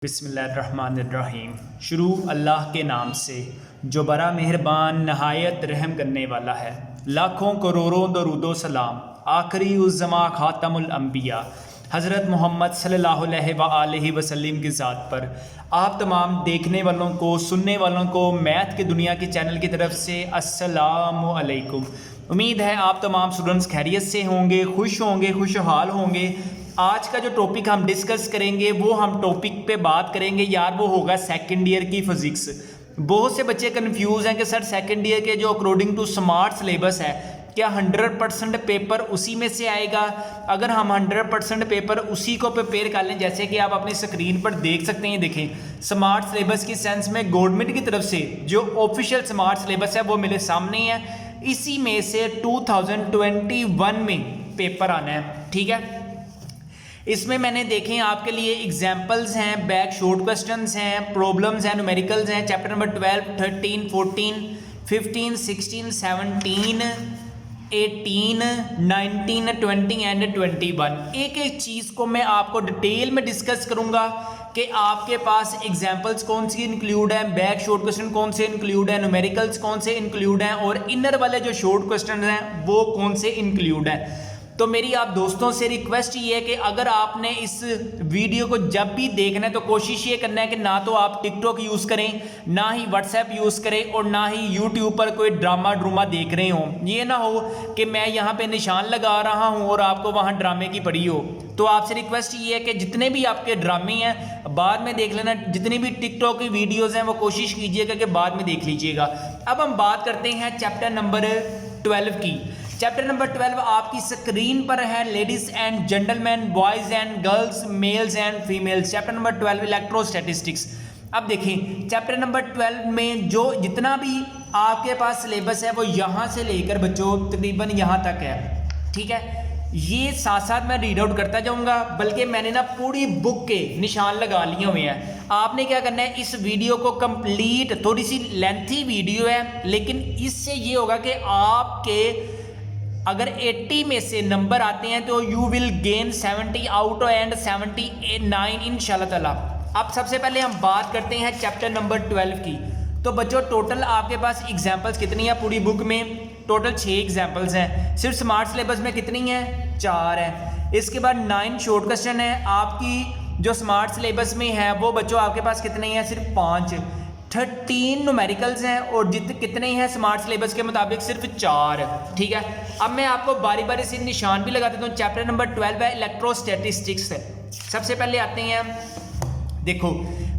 बिस्मिल्लाहिर्रहमानिर्रहीम। शुरू अल्लाह के नाम से जो बड़ा मेहरबान नहायत रहम करने वाला है। लाखों करोड़ों दरूदो सलाम आखिरी उस ज़मा ख़ातमुल अंबिया हज़रत मोहम्मद सल्लल्लाहु अलैहि वसल्लम की ज़ात पर। आप तमाम देखने वालों को, सुनने वालों को मैथ की दुनिया के चैनल की तरफ से अस्सलामु अलैकुम। उम्मीद है आप तमाम स्टूडेंट्स खैरियत से होंगे, खुश होंगे, खुशहाल होंगे। आज का जो टॉपिक हम डिस्कस करेंगे वो हम टॉपिक पे बात करेंगे यार, वो होगा सेकंड ईयर की फ़िज़िक्स। बहुत से बच्चे कंफ्यूज हैं कि सर सेकंड ईयर के जो अकॉर्डिंग टू स्मार्ट सिलेबस है क्या 100% पेपर उसी में से आएगा। अगर हम 100% पेपर उसी को प्रिपेयर कर लें, जैसे कि आप अपनी स्क्रीन पर देख सकते हैं, देखें स्मार्ट सिलेबस की सेंस में गवर्नमेंट की तरफ से जो ऑफिशियल स्मार्ट सिलेबस है वो मेरे सामने है। इसी में से 2021 में पेपर आना है, ठीक है। इसमें मैंने देखें आपके लिए एग्जाम्पल्स हैं, बैक शॉर्ट क्वेश्चंस हैं, प्रॉब्लम्स हैं, न्यूमेरिकल्स हैं। Chapter number 12, 13, 14, 15, 16, 17, 18, 19, 20 and 21। एक एक चीज़ को मैं आपको डिटेल में डिस्कस करूंगा कि आपके पास एग्जाम्पल्स कौन सी इंक्लूड हैं, बैक शॉर्ट क्वेश्चन कौन से इंक्लूड हैं, न्यूमेरिकल्स कौन से इंक्लूड हैं और इनर वाले जो शॉर्ट क्वेश्चन हैं वो कौन से इंक्लूड हैं। तो मेरी आप दोस्तों से रिक्वेस्ट ये है कि अगर आपने इस वीडियो को जब भी देखना है तो कोशिश ये करना है कि ना तो आप टिकटॉक यूज़ करें, ना ही व्हाट्सएप यूज़ करें और ना ही यूट्यूब पर कोई ड्रामा देख रहे हों। ये ना हो कि मैं यहाँ पे निशान लगा रहा हूँ और आपको वहाँ ड्रामे की पड़ी हो। तो आपसे रिक्वेस्ट ये है कि जितने भी आपके ड्रामे हैं बाद में देख लेना, जितनी भी टिकटॉक की वीडियोज़ हैं वो कोशिश कीजिएगा कि बाद में देख लीजिएगा। अब हम बात करते हैं चैप्टर नंबर 12 की। चैप्टर नंबर 12 आपकी स्क्रीन पर है, ladies and gentleman, boys and girls, mails and females. Chapter number 12 इलेक्ट्रोस्टैटिस्टिक्स। अब देखें चैप्टर नंबर 12 में जो जितना भी आपके पास सिलेबस है वो यहाँ से लेकर बच्चों तकरीबन यहाँ तक है, ठीक है। ये साथ साथ मैं रीड आउट करता जाऊँगा, बल्कि मैंने ना पूरी बुक के निशान लगा लिए हुए हैं। आपने क्या करना है, इस वीडियो को कंप्लीट, थोड़ी सी लेंथी वीडियो है लेकिन इससे ये होगा कि आपके अगर 80 में से नंबर आते हैं तो you will gain 70 out and 79 इंशाल्लाह ताला। अब सबसे पहले हम बात करते हैं चैप्टर नंबर 12 की। तो बच्चों टोटल आपके पास एग्जाम्पल्स कितनी है पूरी बुक में? टोटल 6 एग्जाम्पल्स हैं। सिर्फ स्मार्ट सिलेबस में कितनी है? 4 है। इसके बाद 9 शॉर्ट क्वेश्चन है। आपकी जो स्मार्ट सिलेबस में है वो बच्चों आपके पास कितने हैं? सिर्फ 5। 13 न्यूमेरिकल्स हैं और कितने हैं स्मार्ट सिलेबस के मुताबिक? सिर्फ 4, ठीक है। अब मैं आपको बारी बारी से निशान भी लगा देता हूँ। चैप्टर नंबर 12 है इलेक्ट्रोस्टैटिस्टिक्स। सबसे पहले आते हैं, देखो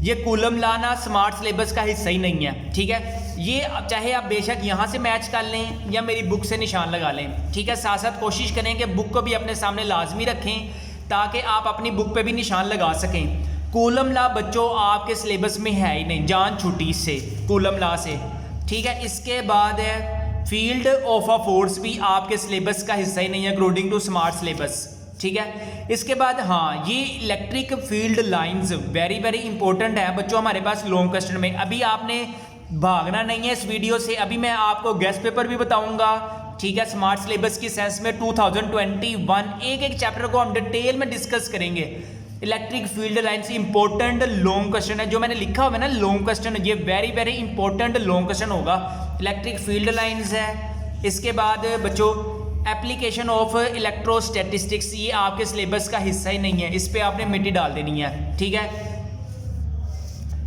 ये कूलम लॉ ना स्मार्ट सिलेबस का हिस्सा ही नहीं है, ठीक है। ये चाहे आप बेशक यहाँ से मैच कर लें या मेरी बुक से निशान लगा लें, ठीक है। साथ साथ कोशिश करें कि बुक को भी अपने सामने लाजमी रखें ताकि आप अपनी बुक पे भी निशान लगा सकें। कूलम लॉ बच्चों आपके सिलेबस में है ही नहीं, जान छुट्टी इससे, कूलम लॉ से, ठीक है। इसके बाद है फील्ड ऑफ अ फोर्स, भी आपके सिलेबस का हिस्सा ही नहीं है अकॉर्डिंग टू स्मार्ट सिलेबस, ठीक है। इसके बाद हाँ, ये electric field lines very very important है बच्चों हमारे पास लॉन्ग क्वेश्चन में। अभी आपने भागना नहीं है इस वीडियो से, अभी मैं आपको गेस्ट पेपर भी बताऊंगा, ठीक है। स्मार्ट सिलेबस की सेंस में 2021 एक एक चैप्टर को हम डिटेल में डिस्कस करेंगे। Electric field lines important long question है, जो मैंने लिखा हुआ है ना लॉन्ग क्वेश्चन, ये very very important long question होगा। इलेक्ट्रिक फील्ड लाइन्स है। इसके बाद बच्चों एप्लीकेशन ऑफ इलेक्ट्रोस्टैटिस्टिक्स, ये आपके सिलेबस का हिस्सा ही नहीं है, इस पे आपने मिट्टी डाल देनी है, ठीक है।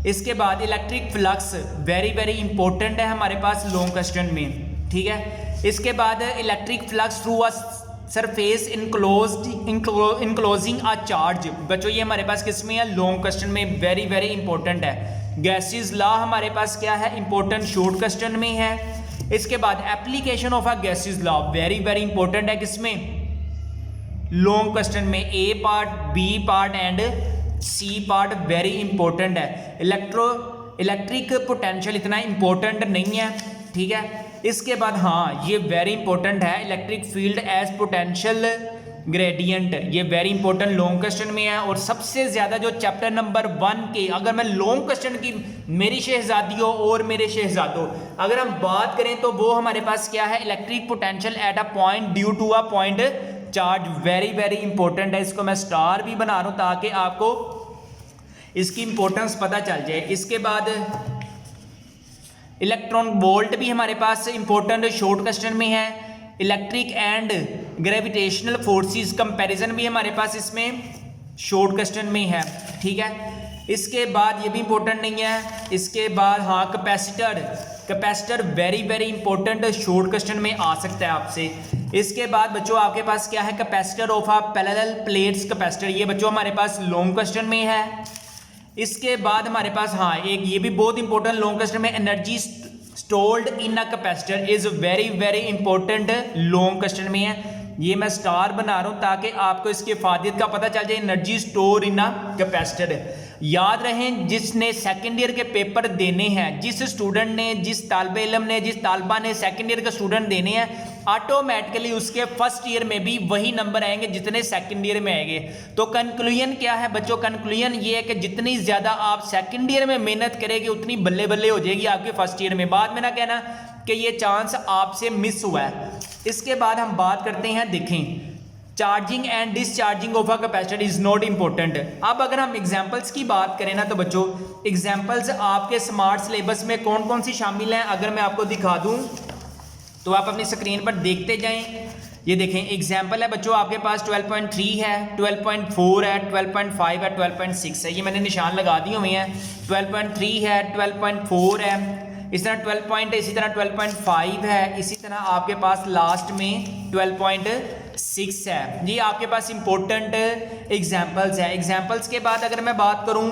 इसके बाद electric flux very very important है हमारे पास लॉन्ग क्वेश्चन में, ठीक है। इसके बाद electric flux through a surface enclosing a charge, बच्चों ये हमारे पास किस में है? लॉन्ग क्वेश्चन में, वेरी वेरी इंपॉर्टेंट है। गैसेस लॉ हमारे पास क्या है? इंपॉर्टेंट शॉर्ट क्वेश्चन में है। इसके बाद application of a gases law very very important है, किसमें? लॉन्ग क्वेश्चन में। A part, B part and C part very important है। इलेक्ट्रिक पोटेंशियल इतना इंपॉर्टेंट नहीं है, ठीक है। इसके बाद हाँ, ये वेरी इंपॉर्टेंट है electric field as potential gradient, ये वेरी इंपॉर्टेंट लॉन्ग क्वेश्चन में है। और सबसे ज़्यादा जो चैप्टर नंबर 1 के, अगर मैं लॉन्ग क्वेश्चन की मेरी शहजादियों और मेरे शहजादों अगर हम बात करें तो वो हमारे पास क्या है? Electric potential at a point due to a point charge, very very important है। इसको मैं स्टार भी बना रहा हूँ ताकि आपको इसकी इंपॉर्टेंस पता चल जाए। इसके बाद इलेक्ट्रॉन वोल्ट भी हमारे पास इंपॉर्टेंट शॉर्ट क्वेश्चन में है। Electric and gravitational forces comparison भी हमारे पास इसमें शॉर्ट क्वेश्चन में है, ठीक है। इसके बाद ये भी इंपॉर्टेंट नहीं है। इसके बाद हाँ capacitor very very important short question में आ सकता है आपसे। इसके बाद बच्चों आपके पास क्या है, capacitor of a parallel plates capacitor, ये बच्चों हमारे पास लॉन्ग क्वेश्चन में है। इसके बाद हमारे पास हाँ एक ये भी बहुत इंपॉर्टेंट लॉन्ग क्वेश्चन में, energy stored in a capacitor is very very important long question में है। ये मैं स्टार बना रहा हूँ ताकि आपको इसकी इफादियत का पता चल जाए। Energy store in a capacitor, याद रहें जिसने सेकेंड ईयर के पेपर देने हैं, जिस स्टूडेंट ने, जिस तालिब इल्म ने, जिस तालिबा ने सेकेंड ईयर के स्टूडेंट देने हैं, ऑटोमेटिकली उसके फर्स्ट ईयर में भी वही नंबर आएंगे जितने सेकंड ईयर में आएंगे। तो कंक्लूजन क्या है बच्चों, कंक्लूजन ये है कि जितनी ज़्यादा आप सेकंड ईयर में मेहनत करेंगे उतनी बल्ले बल्ले हो जाएगी आपके फर्स्ट ईयर में। बाद में ना कहना कि ये चांस आपसे मिस हुआ है। इसके बाद हम बात करते हैं, देखें charging and discharging of a capacitor is not important. अब अगर हम एग्जांपल्स की बात करें ना तो बच्चों एग्जांपल्स आपके स्मार्ट सिलेबस में कौन कौन सी शामिल हैं अगर मैं आपको दिखा दूं तो आप अपनी स्क्रीन पर देखते जाएं। ये देखें एग्जाम्पल है बच्चों, आपके पास 12.3 है, 12.4 है, 12.5 है, 12.6 है, ये मैंने निशान लगा दिए हुए हैं। 12.3 है, 12.4 है, इस तरह इसी तरह 12.5 है, इसी तरह आपके पास लास्ट में 12.6 है। ये आपके पास इंपॉर्टेंट एग्जाम्पल्स है। एग्जाम्पल्स के बाद अगर मैं बात करूँ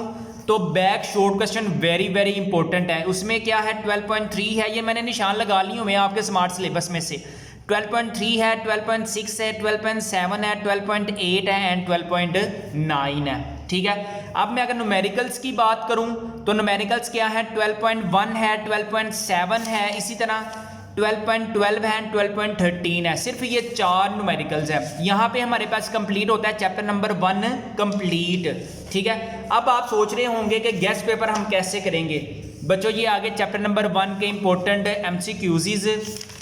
तो back short question very very important है। उसमें क्या है 12.3 है, ये मैंने निशान लगा ली हुए हैं आपके स्मार्ट सिलेबस में से। 12.3 है, 12.6 है, 12.7 है, 12.8 है एंड 12.9 है, ठीक है। अब मैं अगर न्यूमेरिकल्स की बात करूं तो न्यूमेरिकल्स क्या है, 12.1 है, 12.7 है, इसी तरह 12.12 है, 12.13 है। सिर्फ ये 4 न्यूमेरिकल्स है। यहाँ पे हमारे पास कंप्लीट होता है चैप्टर नंबर 1 कंप्लीट, ठीक है। अब आप सोच रहे होंगे कि गेस्ट पेपर हम कैसे करेंगे बच्चों, ये आगे चैप्टर नंबर 1 के इंपॉर्टेंट MCQs,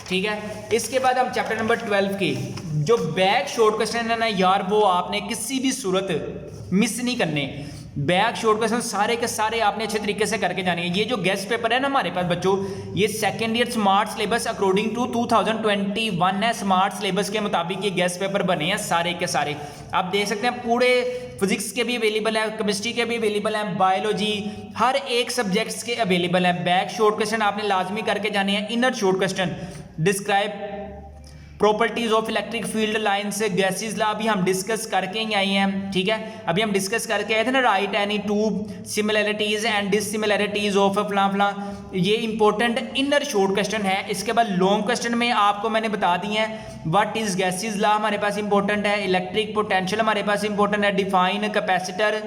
ठीक है। इसके बाद हम चैप्टर नंबर 12 के जो बैक शॉर्ट क्वेश्चन है ना यार, वो आपने किसी भी सूरत मिस नहीं करने। बैक शॉर्ट क्वेश्चन सारे के सारे आपने अच्छे तरीके से करके जाने हैं। ये जो गेस्ट पेपर है ना हमारे पास बच्चों, ये second year smart syllabus according to 2021 है। स्मार्ट सिलेबस के मुताबिक ये गेस्ट पेपर बने हैं सारे के सारे। आप देख सकते हैं पूरे फिजिक्स के भी अवेलेबल है, केमिस्ट्री के भी अवेलेबल है, बायोलॉजी, हर एक सब्जेक्ट्स के अवेलेबल है। बैक शॉर्ट क्वेश्चन आपने लाजमी करके जाने हैं। Inner short question, describe properties of electric field lines, gases law अभी हम डिस्कस करके ही आए हैं, ठीक है। अभी हम डिस्कस करके आए थे ना, right any two similarities and dissimilarities of फला फला, ये इंपॉर्टेंट इनर शॉर्ट क्वेश्चन है। इसके बाद लॉन्ग क्वेश्चन में आपको मैंने बता दिए हैं व्हाट इज गैसेस ला हमारे पास इंपॉर्टेंट है, इलेक्ट्रिक पोटेंशियल हमारे पास इंपॉर्टेंट है, define capacitor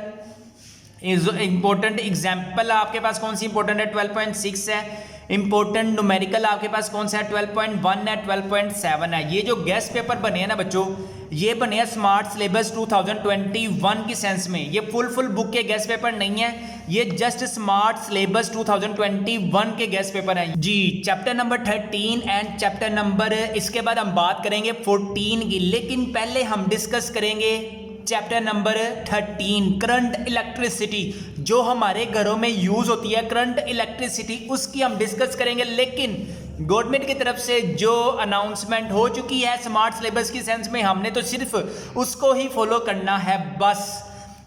is important. Example आपके पास कौन सी इंपॉर्टेंट है, 12.6 है। इंपॉर्टेंट न्यूमेरिकल आपके पास कौन सा है, 12.1 है, 12.7 है। ये जो गेस्ट पेपर बने हैं ना बच्चों, ये बने हैं स्मार्ट सिलेबस 2021 की सेंस में। ये फुल बुक के गेस्ट पेपर नहीं है, ये जस्ट स्मार्ट सिलेबस 2021 के गेस्ट पेपर हैं जी। Chapter number 13 and chapter number, इसके बाद हम बात करेंगे 14 की, लेकिन पहले हम डिस्कस करेंगे चैप्टर नंबर 13 करंट इलेक्ट्रिसिटी, जो हमारे घरों में यूज होती है करंट इलेक्ट्रिसिटी, उसकी हम डिस्कस करेंगे। लेकिन गवर्नमेंट की तरफ से जो अनाउंसमेंट हो चुकी है स्मार्ट सिलेबस की सेंस में, हमने तो सिर्फ उसको ही फॉलो करना है बस।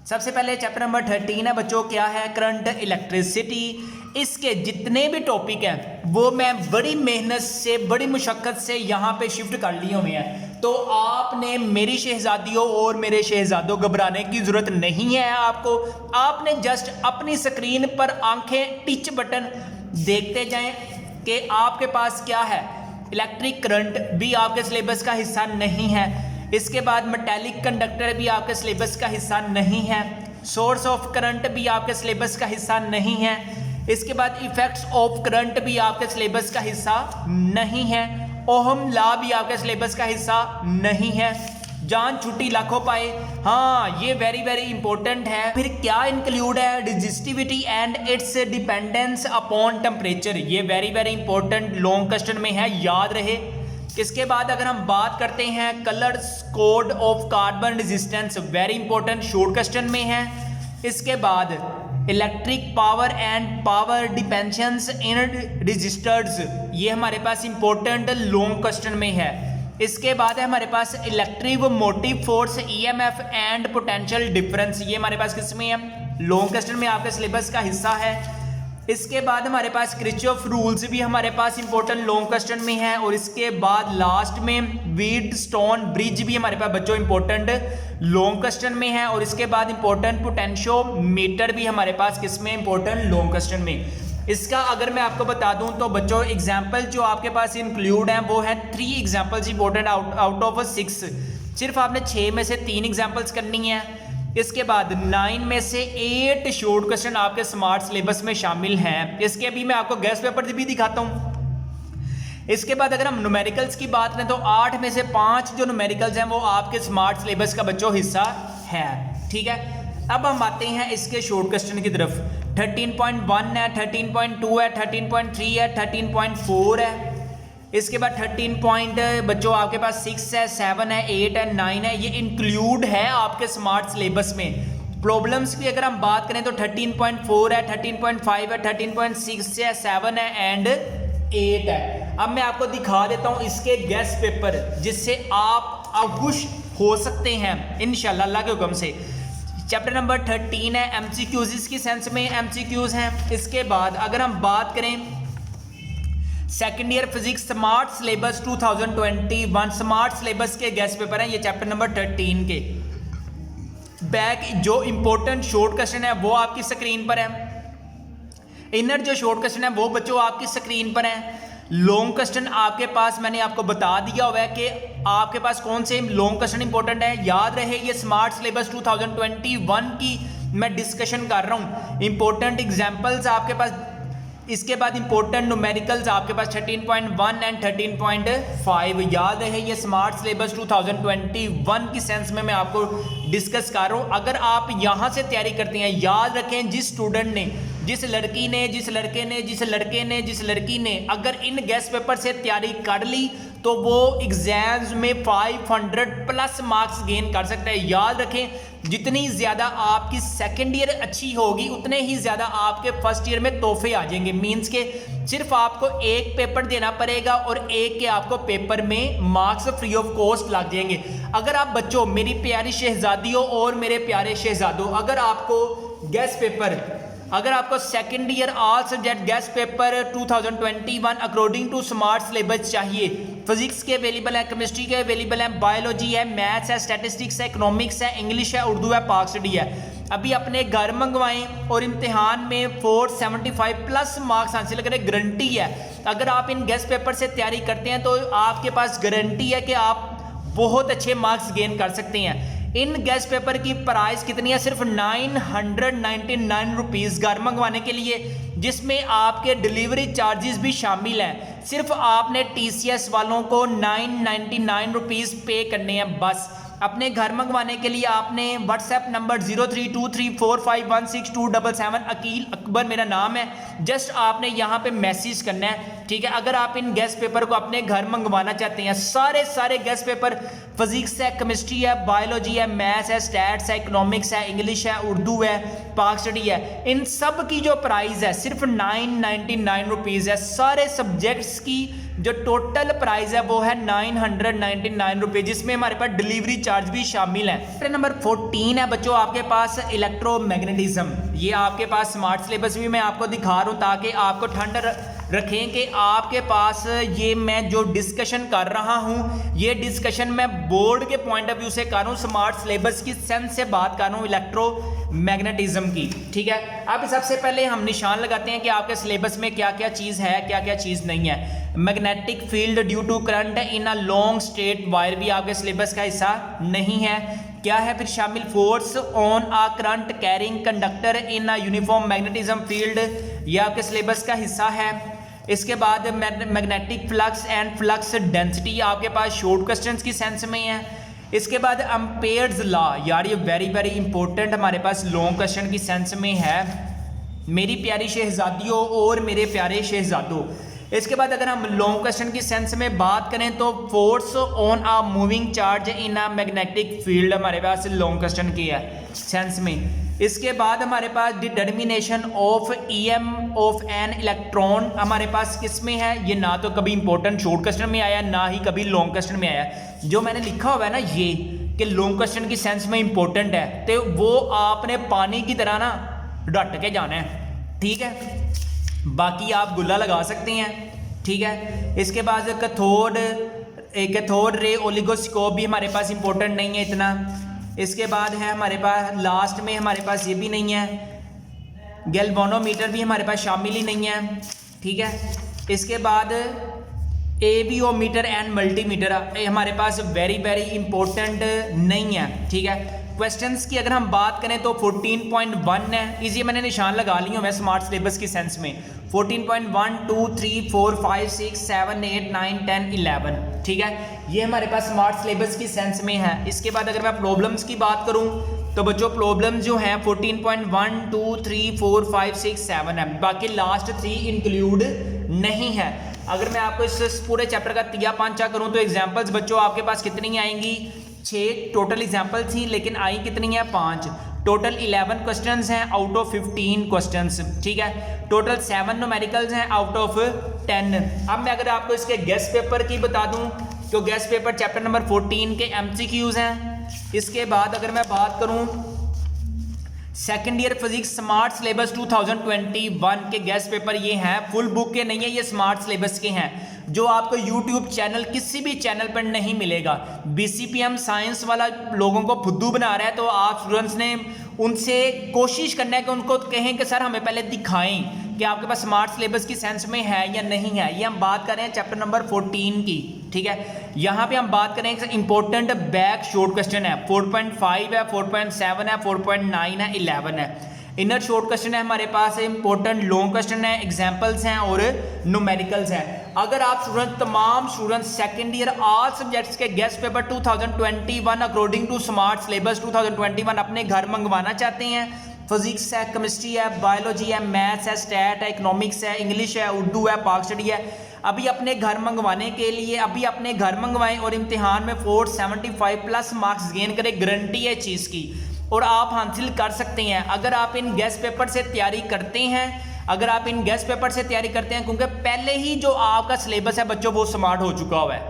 सबसे पहले चैप्टर नंबर 13 है बच्चों, क्या है, करंट इलेक्ट्रिसिटी। इसके जितने भी टॉपिक हैं वो मैं बड़ी मेहनत से, बड़ी मुशक्कत से यहाँ पे शिफ्ट कर लिए हुए हैं। तो आपने मेरी शहजादियों और मेरे शहजादों घबराने की जरूरत नहीं है। आपने जस्ट अपनी स्क्रीन पर आंखें टिच बटन देखते जाएं कि आपके पास क्या है। इलेक्ट्रिक करंट भी आपके सिलेबस का हिस्सा नहीं है। इसके बाद मेटालिक कंडक्टर भी आपके सिलेबस का हिस्सा नहीं है। सोर्स ऑफ करंट भी आपके सिलेबस का हिस्सा नहीं है। इसके बाद इफेक्ट्स ऑफ करंट भी आपके सिलेबस का हिस्सा नहीं है। ओहम लॉ भी आपके सिलेबस का हिस्सा नहीं है। जान छुट्टी लाखों पाए, हाँ ये वेरी वेरी इंपॉर्टेंट है। फिर क्या इंक्लूड है, resistivity and its dependence upon temperature, ये very very important long question में है, याद रहे। इसके बाद अगर हम बात करते हैं colours code of carbon resistance, very important short question में है। इसके बाद electric power and power dissipations in resistors, ये हमारे पास इंपॉर्टेंट लॉन्ग क्वेश्चन में है। इसके बाद है हमारे पास electric motive force, EMF and potential difference, ये हमारे पास किसमें है, लॉन्ग क्वेश्चन में आपके सिलेबस का हिस्सा है। इसके बाद हमारे पास किरचॉफ रूल्स भी हमारे पास इंपॉर्टेंट लॉन्ग क्वेश्चन में है। और इसके बाद लास्ट में व्हीटस्टोन ब्रिज भी हमारे पास बच्चों इंपॉर्टेंट लॉन्ग क्वेश्चन में है। और इसके बाद इंपॉर्टेंट पोटेंशियोमीटर भी हमारे पास किसमें इंपॉर्टेंट लॉन्ग क्वेश्चन में। इसका अगर मैं आपको बता दूं तो बच्चों एग्जाम्पल जो आपके पास इंक्लूड हैं वो है 3 एग्जाम्पल्स इंपॉर्टेंट आउट ऑफ 6। सिर्फ आपने 6 में से 3 एग्जाम्पल्स करनी है। इसके बाद 9 में से 8 शॉर्ट क्वेश्चन आपके स्मार्ट सिलेबस में शामिल हैं। इसके अभी मैं आपको गेस्ट पेपर भी दिखाता हूं। इसके बाद अगर हम न्यूमेरिकल्स की बात करें तो 8 में से 5 जो न्यूमेरिकल्स हैं वो आपके स्मार्ट सिलेबस का बच्चों हिस्सा है। ठीक है, अब हम आते हैं इसके शॉर्ट क्वेश्चन की तरफ। 13.1 है, 13.2 है, 13.3 है, 13.4 है। इसके बाद 13 बच्चों आपके पास 6 है, 7 है, 8 है, 9 है, ये इंक्लूड है आपके स्मार्ट सिलेबस में। प्रॉब्लम्स की अगर हम बात करें तो 13.4 है, 13.5 है, 13.6 है, 7 है एंड 8 है। अब मैं आपको दिखा देता हूं इसके गेस्ट पेपर जिससे आप खुश हो सकते हैं इंशाल्लाह अल्लाह के हुक्म से। चैप्टर नंबर 13 है, एमसीक्यूज, इसकी सेंस में एमसीक्यूज हैं। इसके बाद अगर हम बात करें second year physics smart syllabus 2021 smart syllabus के गेस्ट पेपर हैं ये चैप्टर नंबर 13 के। बैक जो इंपॉर्टेंट शॉर्ट क्वेश्चन है वो आपकी स्क्रीन पर है। इनर जो शॉर्ट क्वेश्चन है वो बच्चों आपकी स्क्रीन पर है। लॉन्ग क्वेश्चन आपके पास मैंने आपको बता दिया हुआ है कि आपके पास कौन से लॉन्ग क्वेश्चन इंपॉर्टेंट है। याद रहे ये स्मार्ट सिलेबस 2021 की मैं डिस्कशन कर रहा हूँ। इंपॉर्टेंट एग्जाम्पल्स आपके पास, इसके बाद इंपॉर्टेंट न्यूमेरिकल्स आपके पास 13.1 एंड 13.5। याद रहे ये स्मार्ट सिलेबस 2021 की सेंस में मैं आपको डिस्कस कर रहा हूँ। अगर आप यहाँ से तैयारी करते हैं, याद रखें जिस स्टूडेंट ने, जिस लड़की ने, जिस लड़के ने, जिस लड़के ने, जिस लड़की ने अगर इन गेस्ट पेपर से तैयारी कर ली तो वो एग्जाम्स में 500+ मार्क्स गेन कर सकता है। याद रखें जितनी ज़्यादा आपकी सेकेंड ईयर अच्छी होगी उतने ही ज़्यादा आपके फर्स्ट ईयर में तोहफे आ जाएंगे। मीन्स के सिर्फ आपको एक पेपर देना पड़ेगा और एक के आपको पेपर में मार्क्स फ्री ऑफ कॉस्ट लग जाएंगे। अगर आप बच्चों, मेरी प्यारी शहजादियों और मेरे प्यारे शहजादों, अगर आपको गेस्ट पेपर, अगर आपको second year all subject guess paper 2021 according to smart syllabus चाहिए, फिजिक्स के अवेलेबल है, केमिस्ट्री के अवेलेबल है, बायोलॉजी है, मैथ्स है, स्टैटिस्टिक्स है, इकोनॉमिक्स है, इंग्लिश है, उर्दू है, पाक स्टडी है, अभी अपने घर मंगवाएं और इम्तिहान में 475+ मार्क्स हासिल करें, गारंटी है। अगर आप इन गेस्ट पेपर से तैयारी करते हैं तो आपके पास गारंटी है कि आप बहुत अच्छे मार्क्स गेन कर सकते हैं। इन गेस्ट पेपर की प्राइस कितनी है? सिर्फ 999 रुपीज़ घर मंगवाने के लिए, जिसमें आपके डिलीवरी चार्जेस भी शामिल हैं। सिर्फ आपने TCS वालों को 999 रुपीज़ पे करने हैं बस। अपने घर मंगवाने के लिए आपने व्हाट्सएप नंबर 0323451627 अकील अकबर मेरा नाम है, जस्ट आपने यहाँ पे मैसेज करना है, ठीक है। अगर आप इन गेस्ट पेपर को अपने घर मंगवाना चाहते हैं, सारे गेस्ट पेपर फिजिक्स है, केमिस्ट्री है, बायोलॉजी है, मैथ्स है, स्टैट्स है, इकोनॉमिक्स है, इंग्लिश है, उर्दू है, पाक स्टडी है, इन सब की जो प्राइस है सिर्फ 999 रुपीज़ है। सारे सब्जेक्ट्स की जो टोटल प्राइस है वो है 999 रुपये, जिसमें हमारे पास डिलीवरी चार्ज भी शामिल है। चैप्टर नंबर 14 है बच्चों आपके पास इलेक्ट्रोमैग्नेटिज्म। ये आपके पास स्मार्ट सिलेबस भी मैं आपको दिखा रहा हूँ ताकि आपको ठंड रखें कि आपके पास ये मैं जो डिस्कशन कर रहा हूँ ये डिस्कशन मैं बोर्ड के पॉइंट ऑफ व्यू से कर रहा हूँ, स्मार्ट सिलेबस की सेंस से बात कर रहा हूँ इलेक्ट्रोमैग्नेटिज्म की, ठीक है। अब सबसे पहले हम निशान लगाते हैं कि आपके सिलेबस में क्या क्या चीज़ है, क्या क्या चीज़ नहीं है। Magnetic field due to current in a long straight wire भी आपके सिलेबस का हिस्सा नहीं है। क्या है फिर शामिल? Force on a current carrying conductor in a uniform magnetism field, यह आपके सिलेबस का हिस्सा है। इसके बाद magnetic flux and flux density आपके पास शॉर्ट क्वेश्चंस की सेंस में है। इसके बाद एम्पेयर्स लॉ, यार ये वेरी इंपॉर्टेंट हमारे पास लॉन्ग क्वेश्चन की सेंस में है मेरी प्यारी शहजादियों और मेरे प्यारे शहजादों। इसके बाद अगर हम लॉन्ग क्वेश्चन की सेंस में बात करें तो force on a moving charge in a magnetic field हमारे पास लॉन्ग क्वेश्चन की है सेंस में। इसके बाद हमारे पास determination of EM of an electron हमारे पास किस में है, ये ना तो कभी इंपॉर्टेंट शॉर्ट क्वेश्चन में आया ना ही कभी लॉन्ग क्वेश्चन में आया। जो मैंने लिखा हुआ है ना ये कि लॉन्ग क्वेश्चन की सेंस में इंपॉर्टेंट है, तो वो आपने पानी की तरह ना डट के जाना है, ठीक है। बाकी आप गुल्ला लगा सकते हैं, ठीक है। इसके बाद कैथोड रे ओलिगोस्कोप भी हमारे पास इंपॉर्टेंट नहीं है इतना। इसके बाद है हमारे पास लास्ट में हमारे पास ये भी नहीं है, गैल्वेनोमीटर भी हमारे पास शामिल ही नहीं है, ठीक है। इसके बाद एवियोमीटर एंड मल्टीमीटर हमारे पास वेरी वेरी इंपॉर्टेंट नहीं है, ठीक है। क्वेश्चंस की अगर हम बात करें तो 14.1 है, इसी मैंने निशान लगा ली हूँ मैं स्मार्ट सिलेबस की सेंस में। 14.1 2 3 4 5 6 7 8 9 10 11, ठीक है, ये हमारे पास स्मार्ट सिलेबस की सेंस में है। इसके बाद अगर मैं प्रॉब्लम्स की बात करूँ तो बच्चों प्रॉब्लम्स जो हैं 14.1 2 3 4 5 6 7 है, बाकी लास्ट 3 इंक्लूड नहीं है। अगर मैं आपको इस पूरे चैप्टर का तिया पांचा करूँ तो एग्जाम्पल्स बच्चों आपके पास कितनी आएंगी, 6 टोटल एग्जाम्पल थी, लेकिन आई कितनी है 5। टोटल 11 क्वेश्चंस हैं आउट ऑफ 15 क्वेश्चंस, ठीक है। टोटल 7 न्यूमेरिकल्स हैं आउट ऑफ 10। अब मैं अगर आपको इसके गेस्ट पेपर की बता दूं तो गेस्ट पेपर चैप्टर नंबर 14 के MCQs हैं। इसके बाद अगर मैं बात करूं second year physics smart syllabus 2021 के गेस्ट पेपर ये हैं, फुल बुक के नहीं है, ये स्मार्ट सिलेबस के हैं, जो आपको यूट्यूब चैनल किसी भी चैनल पर नहीं मिलेगा। BCPM साइंस वाला लोगों को फुद्दू बना रहा है, तो आप स्टूडेंट्स ने उनसे कोशिश करना है कि उनको कहें कि सर हमें पहले दिखाएं कि आपके पास स्मार्ट सिलेबस की सेंस में है या नहीं है। ये हम बात कर रहे हैं चैप्टर नंबर 14 की, ठीक है। यहाँ पे हम बात करें इंपॉर्टेंट बैक शॉर्ट क्वेश्चन है, 4.5 है, 4.7 है, 4.9 है, 11 है। इनर शॉर्ट क्वेश्चन है हमारे पास, इंपॉर्टेंट लॉन्ग क्वेश्चन है, एग्जाम्पल्स हैं और न्यूमेरिकल्स हैं। अगर आप स्टूडेंट तमाम students second year all subjects के guest paper 2021 according to smart syllabus 2021 अपने घर मंगवाना चाहते हैं, फिजिक्स है, केमिस्ट्री है, बायोलॉजी है, मैथ्स है, स्टैट है, इकोनॉमिक्स है, इंग्लिश है, उर्दू है, पाक स्टडी है, अभी अपने घर मंगवाने के लिए अभी अपने घर मंगवाएं और इम्तिहान में 475+ मार्क्स गेन करें, गारंटी है चीज़ की, और आप हासिल कर सकते हैं अगर आप इन गेस्ट पेपर से तैयारी करते हैं। अगर आप इन गेस्ट पेपर से तैयारी करते हैं, क्योंकि पहले ही जो आपका सिलेबस है बच्चों वो स्मार्ट हो चुका हुआ है,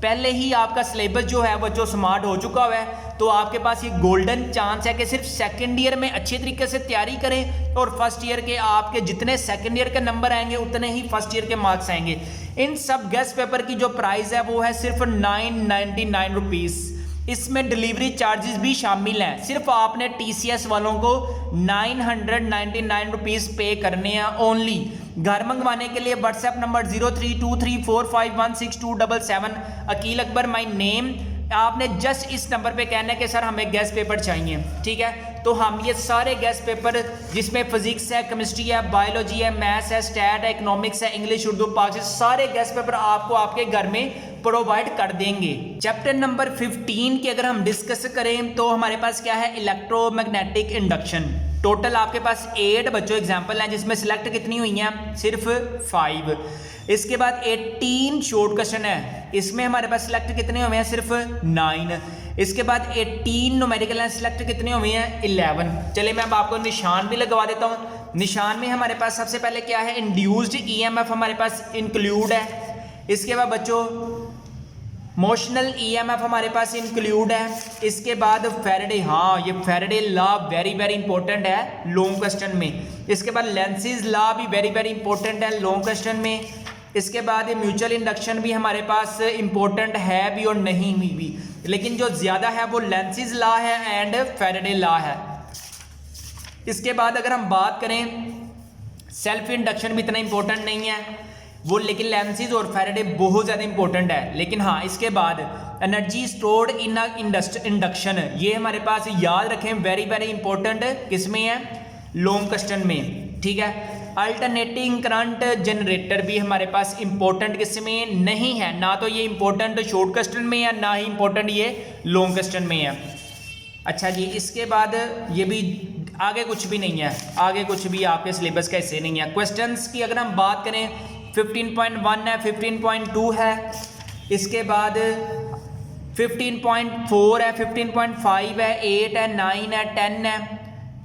पहले ही आपका सिलेबस जो है बच्चों स्मार्ट हो चुका हुआ है, तो आपके पास ये गोल्डन चांस है कि सिर्फ सेकंड ईयर में अच्छे तरीके से तैयारी करें और फर्स्ट ईयर के आपके जितने सेकंड ईयर के नंबर आएंगे उतने ही फर्स्ट ईयर के मार्क्स आएंगे। इन सब गेस्ट पेपर की जो प्राइस है वो है सिर्फ 999 रुपीज़। इसमें डिलीवरी चार्जेस भी शामिल हैं, सिर्फ आपने TCS वालों को 999 रुपीज़ पे करने हैं ओनली। घर मंगवाने के लिए WhatsApp number 0323451677 Aqeel Akbar my name, आपने जस्ट इस नंबर पे कहना है कि सर हमें गेस्ट पेपर चाहिए, ठीक है। तो हम ये सारे गेस्ट पेपर जिसमें फिजिक्स है, केमिस्ट्री है, बायोलॉजी है, मैथ्स है, स्टैट है, इकोनॉमिक्स है, इंग्लिश, उर्दू, पाक, सारे गेस्ट पेपर आपको आपके घर में प्रोवाइड कर देंगे। चैप्टर नंबर 15 की अगर हम डिस्कस करें तो हमारे पास क्या है, इलेक्ट्रोमैग्नेटिक इंडक्शन। टोटल आपके पास 8 बच्चों एग्जाम्पल हैं, जिसमें सिलेक्ट कितनी हुई हैं, सिर्फ 5। इसके बाद 18 शॉर्ट क्वेश्चन है, इसमें हमारे पास सिलेक्ट कितने हुए हैं, सिर्फ 9। इसके बाद 18 न्यूमेरिकल हैं, सिलेक्ट कितने हुए हैं, 11। चलिए मैं अब आपको निशान भी लगवा देता हूँ। निशान में हमारे पास सबसे पहले क्या है, इंड्यूस्ड EMF हमारे पास इंक्लूड है। इसके बाद बच्चों मोशनल EMF हमारे पास इंक्लूड है। इसके बाद फैराडे, हाँ ये Faraday law very very important है लॉन्ग क्वेश्चन में। इसके बाद लेंसेज लॉ भी वेरी वेरी इंपॉर्टेंट है लॉन्ग क्वेश्चन में। इसके बाद ये म्यूचुअल इंडक्शन भी हमारे पास इंपॉर्टेंट है भी और नहीं भी, लेकिन जो ज़्यादा है वो लेंसेज लॉ है एंड फैराडे लॉ है। इसके बाद अगर हम बात करें सेल्फ इंडक्शन भी इतना इंपॉर्टेंट नहीं है वो, लेकिन लेंसेज और फैराडे बहुत ज़्यादा इंपॉर्टेंट है। लेकिन हाँ इसके बाद एनर्जी स्टोर्ड इन इंडक्शन, ये हमारे पास याद रखें वेरी वेरी इंपॉर्टेंट किसमें है, लॉन्ग क्वेश्चन में, ठीक है। अल्टरनेटिंग करंट जनरेटर भी हमारे पास इंपॉर्टेंट किसमें नहीं है, ना तो ये इंपॉर्टेंट शॉर्ट क्वेश्चन में है ना ही इंपॉर्टेंट ये लॉन्ग क्वेश्चन में है। अच्छा जी, इसके बाद ये भी आगे कुछ भी नहीं है, आगे कुछ भी आपके सिलेबस का हिस्से नहीं है। क्वेश्चंस की अगर हम बात करें 15.1 है, 15.2 है, इसके बाद 15.4 है, 15.5 है, 8 है, 9 है, 10 है,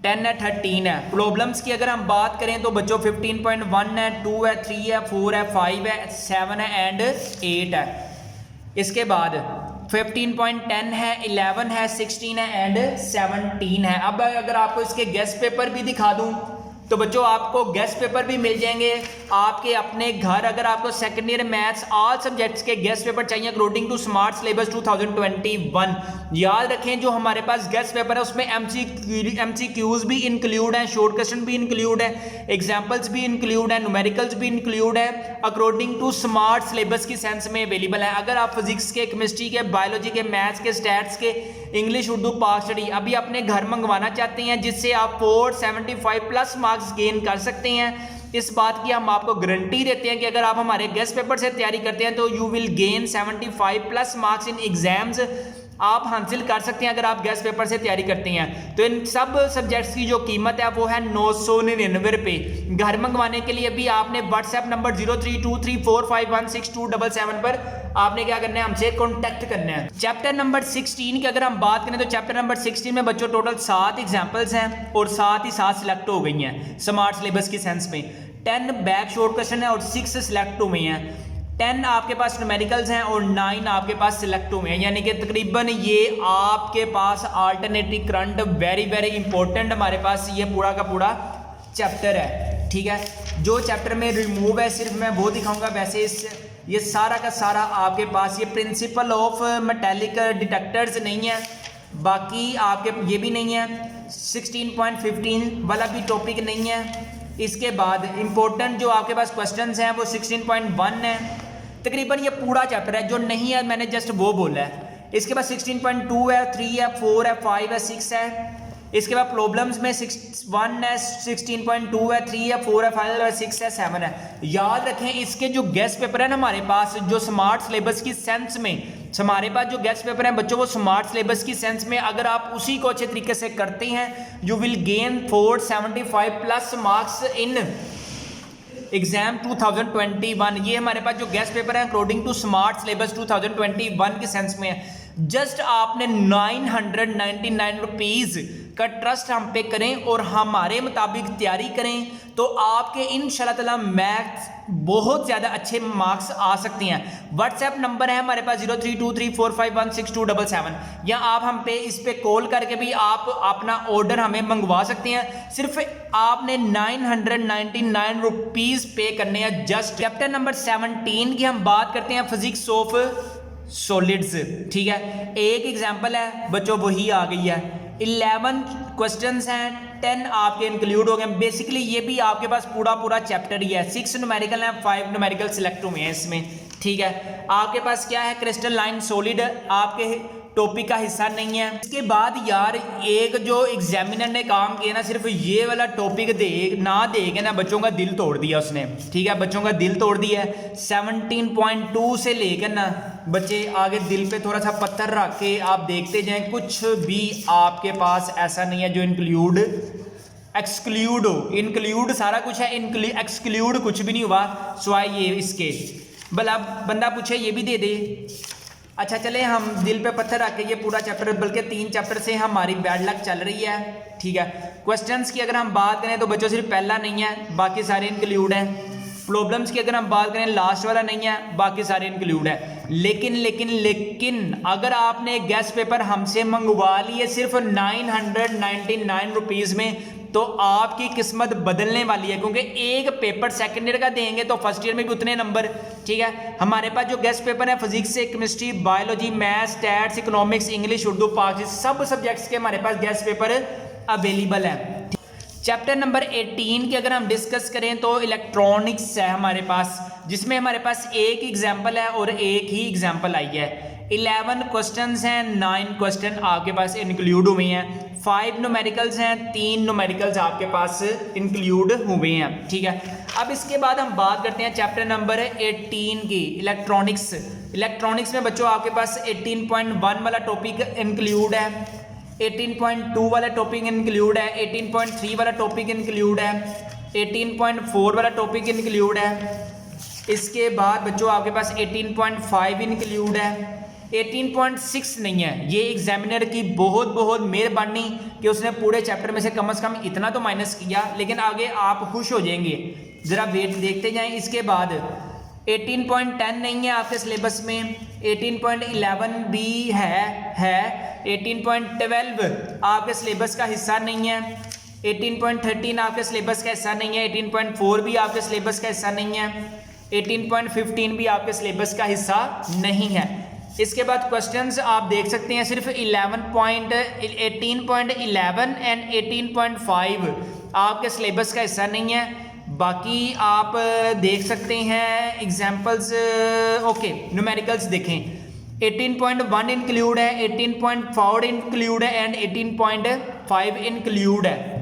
10 है, 13 है। प्रॉब्लम्स की अगर हम बात करें तो बच्चों 15.1 है, 2 है, 3 है, 4 है, 5 है, 7 है एंड 8 है। इसके बाद 15.10 है, 11 है, 16 है एंड 17 है। अब अगर आपको इसके गेस्ट पेपर भी दिखा दूं तो बच्चों आपको गेस्ट पेपर भी मिल जाएंगे आपके अपने घर। अगर आपको second year maths all subjects के गेस्ट पेपर चाहिए अकॉर्डिंग टू स्मार्ट सिलेबस 2021, याद रखें जो हमारे पास गेस्ट पेपर है उसमें एमसीक्यूज भी इंक्लूड हैं, शॉर्ट क्वेश्चन भी इंक्लूड है, एग्जाम्पल्स भी इंक्लूड है, न्यूमेरिकल्स भी इंक्लूड है, अकॉर्डिंग टू स्मार्ट सिलेबस की सेंस में अवेलेबल है। अगर आप फिजिक्स के, केमिस्ट्री के, बायोलॉजी के, मैथ्स के, स्टैट्स के, इंग्लिश, उर्दू, पाक स्टडी अभी अपने घर मंगवाना चाहते हैं जिससे आप 475 प्लस मार्क्स गेन कर सकते हैं, इस बात की हम आपको गारंटी देते हैं कि अगर आप हमारे गेस्ट पेपर से तैयारी करते हैं तो you will gain 75 plus marks in exams आप हासिल कर सकते हैं अगर आप गेस्ट पेपर से तैयारी करते हैं। तो इन सब सब्जेक्ट्स की जो कीमत है वो है 999 रुपये। घर मंगवाने के लिए भी आपने व्हाट्सएप नंबर 0323451677 पर आपने क्या करना है, हमसे कॉन्टैक्ट करना है। चैप्टर नंबर 16 की अगर हम बात करें तो चैप्टर नंबर 16 में बच्चों टोटल 7 एग्जाम्पल्स हैं और 7 ही 7 सिलेक्ट हो गई हैं स्मार्ट सिलेबस की सेंस में। 10 बैक शॉर्ट क्वेश्चन है और 6 सिलेक्ट हुए हैं। 10 आपके पास न्यूमेरिकल्स हैं और 9 आपके पास सिलेक्ट हुए हैं, यानी कि तकरीबन ये आपके पास अल्टरनेटिव करंट वेरी इंपॉर्टेंट हमारे पास ये पूरा का पूरा चैप्टर है। ठीक है, जो चैप्टर में रिमूव है सिर्फ मैं वो दिखाऊंगा, वैसे इस ये सारा का सारा आपके पास ये प्रिंसिपल ऑफ मेटेलिक डिटेक्टर्स नहीं है, बाकी आपके ये भी नहीं है, 16.15 वाला भी टॉपिक नहीं है। इसके बाद इंपॉर्टेंट जो आपके पास क्वेश्चंस हैं वो 16.1 है। तकरीबन ये पूरा चैप्टर है, जो नहीं है मैंने जस्ट वो बोला है। इसके बाद 16.2 है, 3 है, 4 है, 5 है, 6 है। इसके बाद प्रॉब्लम्स में 1 है, 16.2 है, 3 है, 4 है, 5 है, 6 है, 7 है। याद रखें इसके जो गेस्ट पेपर है ना हमारे पास जो स्मार्ट सिलेबस की सेंस में हमारे पास जो गेस्ट पेपर है बच्चों वो स्मार्ट सिलेबस की सेंस में अगर आप उसी को अच्छे तरीके से करते हैं you will gain 475 plus marks in exam 2021। ये हमारे पास जो गेस्ट पेपर है अकॉर्डिंग टू स्मार्ट सिलेबस 2021 के सेंस में है। जस्ट आपने 999 रुपीज़ का ट्रस्ट हम पे करें और हमारे मुताबिक तैयारी करें तो आपके इंशाल्लाह ताला मैथ्स बहुत ज़्यादा अच्छे मार्क्स आ सकते हैं। व्हाट्सएप नंबर है हमारे पास 0323451677, या आप हम पे इस पे कॉल करके भी आप अपना ऑर्डर हमें मंगवा सकते हैं। सिर्फ आपने 999 रुपीज़ पे करने हैं जस्ट। चैप्टर नंबर 17 की हम बात करते हैं फिजिक्स ऑफ सॉलिड्स। ठीक है, एक एग्जाम्पल है बच्चों वही आ गई है। 11 क्वेश्चंस हैं, 10 आपके इंक्लूड हो गए। बेसिकली ये भी आपके पास पूरा चैप्टर ही है। 6 न्यूमेरिकल हैं, 5 न्यूमेरिकल सिलेक्ट हुए हैं इसमें। ठीक है, आपके पास क्या है, क्रिस्टल लाइन सॉलिड आपके टॉपिक का हिस्सा नहीं है। इसके बाद यार एक जो एग्जामिनर ने काम किया ना, सिर्फ ये वाला टॉपिक दे के बच्चों का दिल तोड़ दिया उसने। ठीक है, बच्चों का दिल तोड़ दिया है। 17.2 से लेकर ना बच्चे आगे दिल पे थोड़ा सा पत्थर रख के आप देखते जाएं, कुछ भी आपके पास ऐसा नहीं है जो एक्सक्लूड हो। इंक्लूड सारा कुछ है, एक्सक्लूड कुछ भी नहीं हुआ सिवाय ये इसके। भला बंदा पूछे ये भी दे दे। अच्छा चले हम दिल पे पत्थर रख के ये पूरा चैप्टर, बल्कि 3 चैप्टर से हमारी बैड लक चल रही है। ठीक है, क्वेश्चंस की अगर हम बात करें तो बच्चों सिर्फ पहला नहीं है, बाकी सारे इंक्लूड हैं। प्रॉब्लम्स की अगर हम बात करें लास्ट वाला नहीं है, बाकी सारे इंक्लूड है। लेकिन अगर आपने गेस्ट पेपर हमसे मंगवा लिए सिर्फ 999 रुपीज़ में तो आपकी किस्मत बदलने वाली है, क्योंकि एक पेपर सेकंड ईयर का देंगे तो फर्स्ट ईयर में भी उतने नंबर। ठीक है, हमारे पास जो गेस्ट पेपर है फिजिक्स से chemistry, biology, maths, stats, economics, English, Urdu, पाक सब सब्जेक्ट्स के हमारे पास गेस्ट पेपर अवेलेबल है। चैप्टर नंबर 18 की अगर हम डिस्कस करें तो इलेक्ट्रॉनिक्स है हमारे पास, जिसमें हमारे पास एक एग्जाम्पल है और एक ही एग्जाम्पल आई है। 11 क्वेश्चंस हैं, 9 क्वेश्चन आपके पास इंक्लूड हुए हैं। 5 न्यूमेरिकल्स हैं, 3 न्यूमेरिकल्स आपके पास इंक्लूड हुए हैं। ठीक है, अब इसके बाद हम बात करते हैं चैप्टर नंबर 18 की, इलेक्ट्रॉनिक्स। इलेक्ट्रॉनिक्स में बच्चों आपके पास 18.1 वाला टॉपिक इंक्लूड है, 18.2 वाला टॉपिक इंक्लूड है, 18.3 वाला टॉपिक इंक्लूड है, 18.4 वाला टॉपिक इंक्लूड है। इसके बाद बच्चों आपके पास 18.5 इंक्लूड है, 18.6 नहीं है। ये एग्जामिनर की बहुत बहुत मेहरबानी कि उसने पूरे चैप्टर में से कम इतना तो माइनस किया, लेकिन आगे आप खुश हो जाएंगे। ज़रा वेट देखते जाएं। इसके बाद 18.10 नहीं है आपके सिलेबस में, 18.11 भी है, 18.12 आपके सिलेबस का हिस्सा नहीं है, 18.13 आपके सिलेबस का हिस्सा नहीं है, 18.4 भी आपके सिलेबस का हिस्सा नहीं है, 18.15 भी आपके सिलेबस का हिस्सा नहीं है। इसके बाद क्वेश्चंस आप देख सकते हैं, सिर्फ 18.11 एंड 18.5 आपके सिलेबस का हिस्सा नहीं है। बाकी आप देख सकते हैं एग्जाम्पल्स। ओके, न्यूमेरिकल्स देखें, 18.1 इंक्लूड है, 18.4 इंक्लूड है एंड 18.5 इंक्लूड है।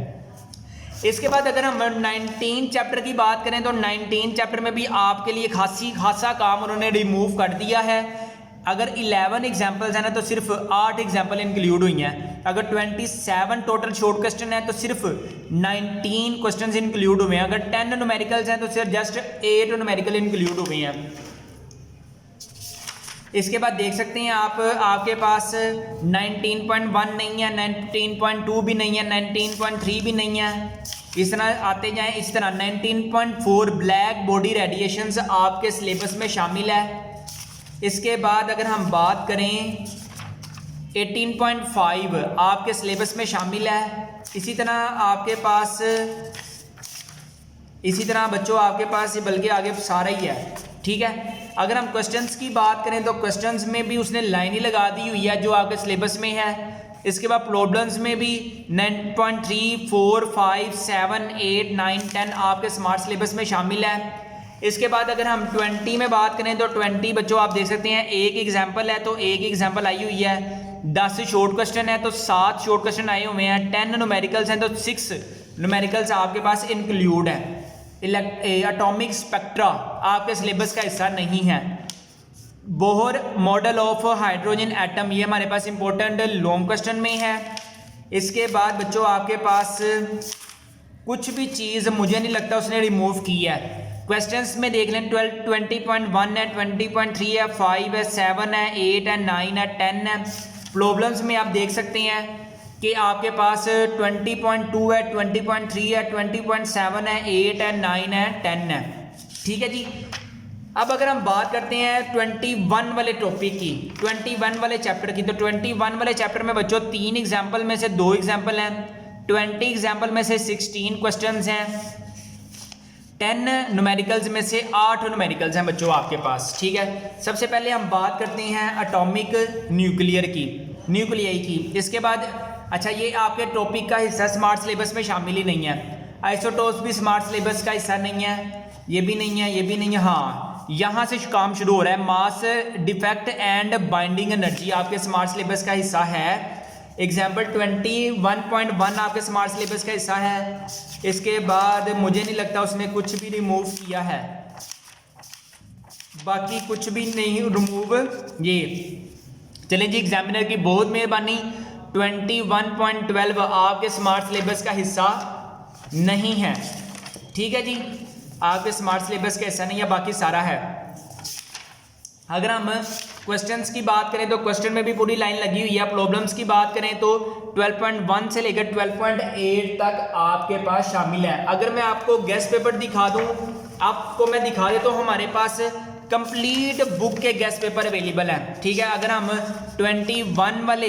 इसके बाद अगर हम 19 चैप्टर की बात करें तो 19 चैप्टर में भी आपके लिए खासा काम उन्होंने रिमूव कर दिया है। अगर 11 एग्जाम्पल्स हैं ना तो सिर्फ 8 एग्जाम्पल इंक्लूड हुई हैं। अगर 27 टोटल शॉर्ट क्वेश्चन है तो सिर्फ 19 क्वेश्चंस इंक्लूड हुए हैं। अगर 10 न्यूमेरिकल्स हैं तो सिर्फ जस्ट 8 न्यूमेरिकल इंक्लूड हुए हैं। इसके बाद देख सकते हैं आप, आपके पास 19.1 नहीं है, 19.2 भी नहीं है, 19.3 भी नहीं है। इस तरह आते जाएं। इस तरह 19.4 ब्लैक बॉडी रेडिएशंस आपके सिलेबस में शामिल है। इसके बाद अगर हम बात करें 18.5 आपके सिलेबस में शामिल है। इसी तरह आपके पास, इसी तरह बच्चों आपके पास ये बल्कि आगे सारा ही है, ठीक है। अगर हम क्वेश्चंस की बात करें तो क्वेश्चंस में भी उसने लाइन ही लगा दी हुई है जो आपके सिलेबस में है। इसके बाद प्रॉब्लम्स में भी 9.3, 4, 5, 7, 8, 9, 10 आपके स्मार्ट सिलेबस में शामिल है। इसके बाद अगर हम 20 में बात करें तो 20 बच्चों आप देख सकते हैं, एक एग्जाम्पल है तो एक एग्जाम्पल आई हुई है। 10 शॉर्ट क्वेश्चन है तो 7 शॉर्ट क्वेश्चन आए हुए हैं। 10 न्यूमेरिकल्स हैं तो 6 न्यूमेरिकल्स आपके पास इंक्लूड है। एटॉमिक स्पेक्ट्रा आपके सिलेबस का हिस्सा नहीं है। Bohr model of hydrogen atom, ये हमारे पास इंपॉर्टेंट लॉन्ग क्वेश्चन में है। इसके बाद बच्चों आपके पास कुछ भी चीज़ मुझे नहीं लगता उसने रिमूव की है। क्वेश्चंस में देख लें, 20.1 है, 20.3 है, 5 है, 7 है, 8 है, 9 है, 10 है। प्रॉब्लम्स में आप देख सकते हैं कि आपके पास 20.2 है, 20.3 है, 20.7 है, 8 है, 9 है, 10 है, ठीक है जी। अब अगर हम बात करते हैं 21 वाले टॉपिक की, 21 वाले चैप्टर की, तो 21 वाले चैप्टर में बच्चों 3 एग्जाम्पल में से 2 एग्जाम्पल हैं, 20 एग्जाम्पल में से 16 क्वेश्चंस हैं, 10 न्यूमेरिकल्स में से 8 न्यूमेरिकल्स हैं बच्चों आपके पास, ठीक है। सबसे पहले हम बात करते हैं एटॉमिक न्यूक्लियर की, न्यूक्लियाई की। इसके बाद अच्छा, ये आपके टॉपिक का हिस्सा स्मार्ट सिलेबस में शामिल ही नहीं है। आइसोटोप्स भी स्मार्ट सिलेबस का हिस्सा नहीं है, ये भी नहीं है, ये भी नहीं है। हाँ, यहाँ से काम शुरू हो रहा है। Mass defect and binding energy आपके स्मार्ट सिलेबस का हिस्सा है। एग्जाम्पल 21.1 आपके स्मार्ट सिलेबस का हिस्सा है। इसके बाद मुझे नहीं लगता उसने कुछ भी रिमूव किया है, बाकी कुछ भी नहीं रिमूव। ये चलें जी, एग्जामिनर की बहुत मेहरबानी। 21.12 आपके स्मार्ट सिलेबस का हिस्सा नहीं है, ठीक है जी, आपके स्मार्ट सिलेबस का हिस्सा नहीं है, बाकी सारा है। अगर हम क्वेश्चंस की बात करें तो क्वेश्चन में भी पूरी लाइन लगी हुई है। प्रॉब्लम्स की बात करें तो 12.1 से लेकर 12.8 तक आपके पास शामिल है। अगर मैं आपको गेस्ट पेपर दिखा दूं, आपको मैं दिखा दे तो हमारे पास कंप्लीट बुक के गेस्ट पेपर अवेलेबल हैं, ठीक है। अगर हम 21 वाले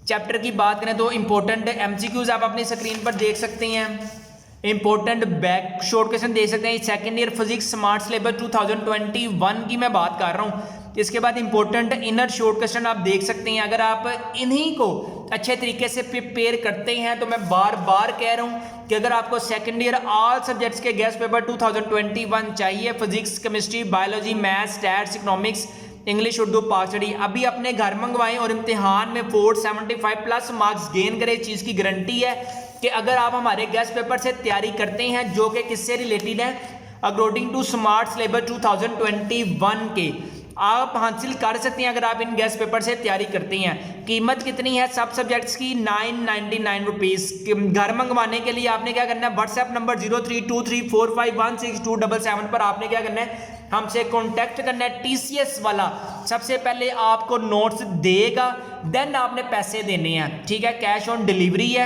चैप्टर की बात करें तो इंपॉर्टेंट एमसीक्यूज आप अपनी स्क्रीन पर देख सकते हैं, इंपॉर्टेंट बैक शॉर्ट क्वेश्चन देख सकते हैं। Second year physics smart syllabus 2021 की मैं बात कर रहा हूँ। इसके बाद इंपॉर्टेंट इनर शॉर्ट क्वेश्चन आप देख सकते हैं। अगर आप इन्हीं को अच्छे तरीके से प्रिपेयर करते हैं तो मैं बार बार कह रहा हूँ कि अगर आपको सेकेंड ईयर ऑल सब्जेक्ट्स के गेस्ट पेपर 2021 चाहिए, physics, chemistry, biology, maths, stats, economics, English, Urdu, पाक स्टडी, अभी अपने घर मंगवाएं और इम्तिहान में 475 प्लस मार्क्स गेन करें। इस चीज़ की गारंटी है कि अगर आप हमारे गेस्ट पेपर से तैयारी करते हैं जो कि किससे रिलेटेड है, अकॉर्डिंग टू स्मार्ट सिलेबस 2021 के, आप हासिल कर सकते हैं अगर आप इन गेस्ट पेपर से तैयारी करते हैं। कीमत कितनी है सब सब्जेक्ट्स की? 999 रुपीज़। घर मंगवाने के लिए आपने क्या करना है, व्हाट्सएप नंबर 0323451627 पर आपने क्या करना है, हमसे कॉन्टैक्ट करना है। TCS वाला सबसे पहले आपको नोट्स देगा, देन आपने पैसे देने हैं, ठीक है, कैश ऑन डिलीवरी है।